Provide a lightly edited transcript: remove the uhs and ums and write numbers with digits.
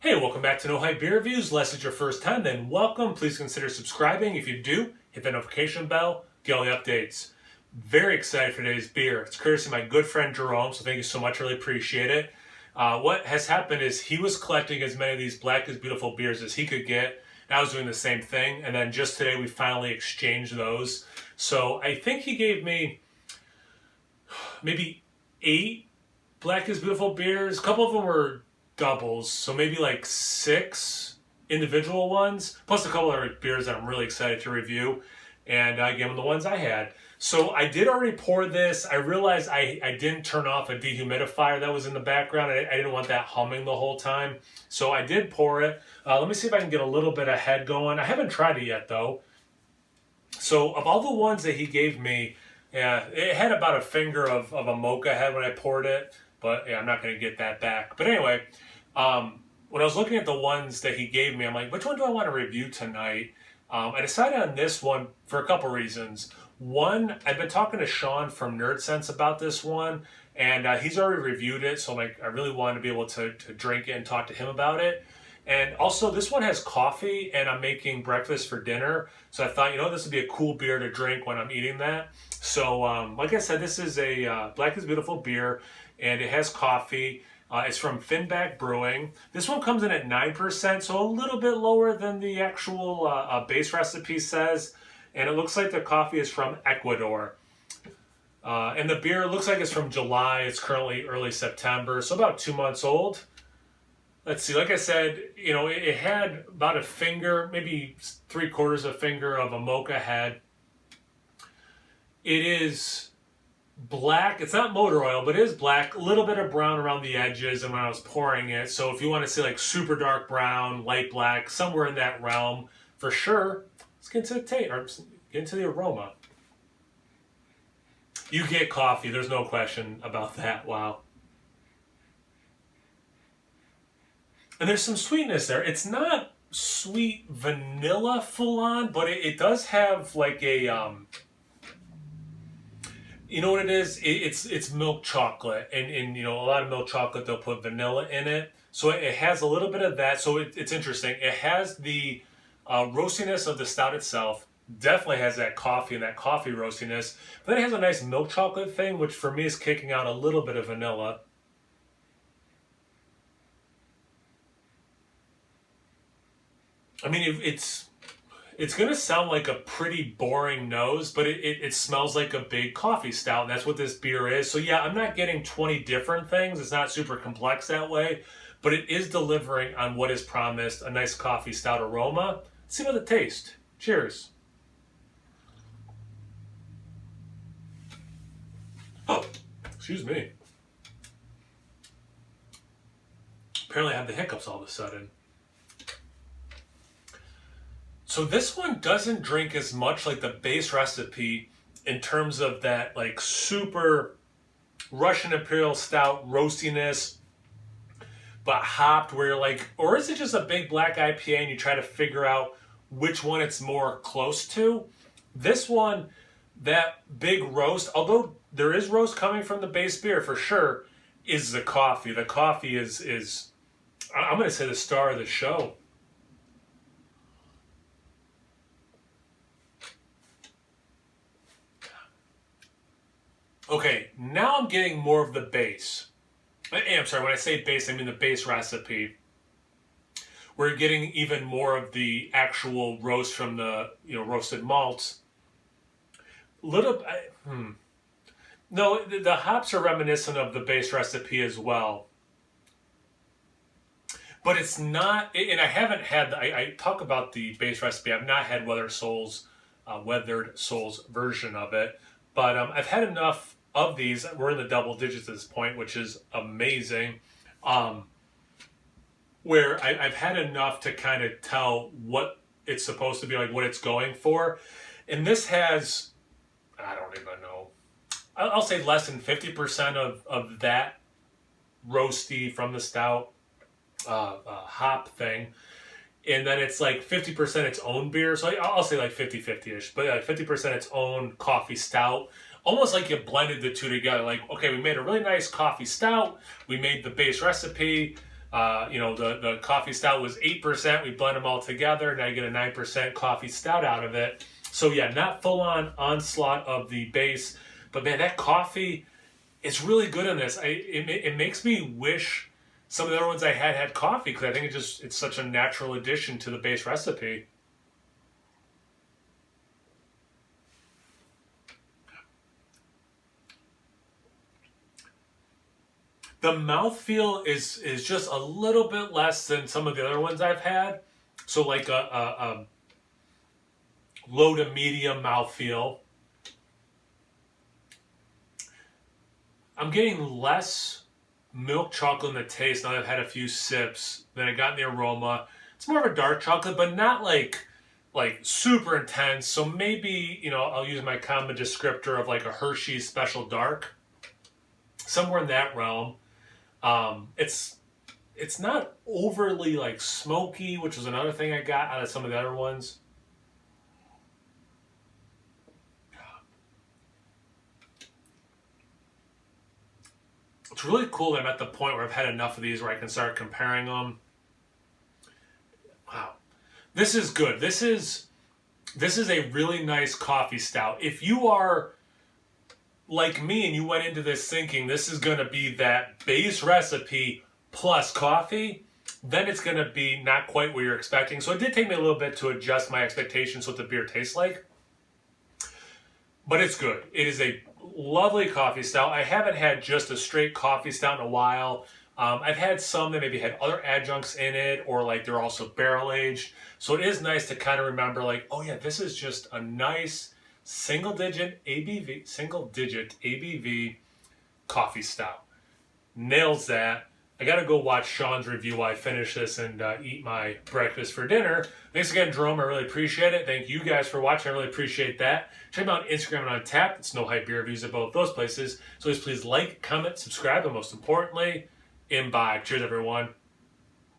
Hey, welcome back to No Hype Beer Reviews. Unless it's your first time, then welcome. Please consider subscribing. If you do, hit the notification bell, get all the updates. Very excited for today's beer. It's courtesy of my good friend Jerome, so thank you so much. Really appreciate it. What has happened is he was collecting as many of these Black is Beautiful beers as he could get, and I was doing the same thing. And then just today, we finally exchanged those. So I think he gave me maybe 8 Black is Beautiful beers. A couple of them were doubles, so maybe like 6 individual ones, plus a couple other beers that I'm really excited to review. And I gave them the ones I had. So I did already pour this. I realized I didn't turn off a dehumidifier that was in the background. I didn't want that humming the whole time. So I did pour it. Let me see if I can get a little bit of head going. I haven't tried it yet though. So of all the ones that he gave me, yeah, it had about a finger of a mocha head when I poured it. But yeah, I'm not going to get that back. But anyway, when I was looking at the ones that he gave me, I'm like, which one do I want to review tonight? I decided on this one for a couple reasons. One, I've been talking to Sean from Nerd Sense about this one, and he's already reviewed it, so I really wanted to be able to drink it and talk to him about it. And also, this one has coffee, and I'm making breakfast for dinner, so I thought, this would be a cool beer to drink when I'm eating that. So, like I said, this is a Black is Beautiful beer, and it has coffee. It's from Finback Brewing. This one comes in at 9%, so a little bit lower than the actual base recipe says. And it looks like the coffee is from Ecuador. And the beer looks like it's from July. It's currently early September, so about 2 months old. Let's see, like I said, it had about a finger, maybe 3/4 of a finger of a mocha head. It is black. It's not motor oil, but it is black. A little bit of brown around the edges and when I was pouring it. So if you want to see like super dark brown, light black, somewhere in that realm, for sure, let's get into the taste, or get into the aroma. You get coffee. There's no question about that. Wow. And there's some sweetness there. It's not sweet vanilla full on, but it does have like a, you know what it is? It's milk chocolate, and a lot of milk chocolate they'll put vanilla in it, so it has a little bit of that. So it's interesting. It has the roastiness of the stout itself. Definitely has that coffee and that coffee roastiness. But then it has a nice milk chocolate thing, which for me is kicking out a little bit of vanilla. I mean, it's going to sound like a pretty boring nose, but it smells like a big coffee stout. And that's what this beer is. So yeah, I'm not getting 20 different things. It's not super complex that way, but it is delivering on what is promised, a nice coffee stout aroma. Let's see what it tastes. Cheers. Oh, excuse me. Apparently I have the hiccups all of a sudden. So this one doesn't drink as much like the base recipe in terms of that like super Russian Imperial Stout roastiness, but hopped where you're like, or is it just a big black IPA and you try to figure out which one it's more close to? This one, that big roast, although there is roast coming from the base beer for sure, is the coffee. The coffee is I'm going to say the star of the show. Okay, now I'm getting more of the base. I'm sorry, when I say base, I mean the base recipe. We're getting even more of the actual roast from the roasted malts. No, the hops are reminiscent of the base recipe as well. But it's not, and I haven't had, I talk about the base recipe, I've not had Weathered Souls version of it, but I've had enough of these. We're in the double digits at this point, which is amazing, where I've had enough to kind of tell what it's supposed to be, like what it's going for. And this has, I don't even know, I'll say less than 50% of that roasty from the stout hop thing. And then it's like 50% its own beer. So I'll say like 50-50-ish, but like 50% its own coffee stout. Almost like you blended the two together. Like, okay, we made a really nice coffee stout. We made the base recipe. The coffee stout was 8%. We blend them all together. Now you get a 9% coffee stout out of it. So yeah, not full on onslaught of the base, but man, that coffee, it's really good in this. It makes me wish some of the other ones I had coffee, because I think it's such a natural addition to the base recipe. The mouthfeel is just a little bit less than some of the other ones I've had. So like a low to medium mouthfeel. I'm getting less milk chocolate in the taste now that I've had a few sips than I got in the aroma. It's more of a dark chocolate, but not like super intense. So maybe, I'll use my common descriptor of like a Hershey's Special Dark. Somewhere in that realm. It's not overly like smoky, which was another thing I got out of some of the other ones. It's really cool that I'm at the point where I've had enough of these where I can start comparing them. Wow. This is good. This is a really nice coffee stout. If you are like me and you went into this thinking this is going to be that base recipe plus coffee, then it's going to be not quite what you're expecting. So it did take me a little bit to adjust my expectations what the beer tastes like. But it's good. It is a lovely coffee stout. I haven't had just a straight coffee stout in a while. I've had some that maybe had other adjuncts in it, or like they're also barrel aged. So it is nice to kind of remember like, oh yeah, this is just a nice single digit ABV coffee stout. Nails that. I gotta go watch Sean's review while I finish this and eat my breakfast for dinner. Thanks again, Jerome. I really appreciate it. Thank you guys for watching. I really appreciate that. Check me out on Instagram and on Tap. It's No Hype Beer Reviews at both those places. So please like, comment, subscribe, and most importantly, imbibe. Cheers, everyone.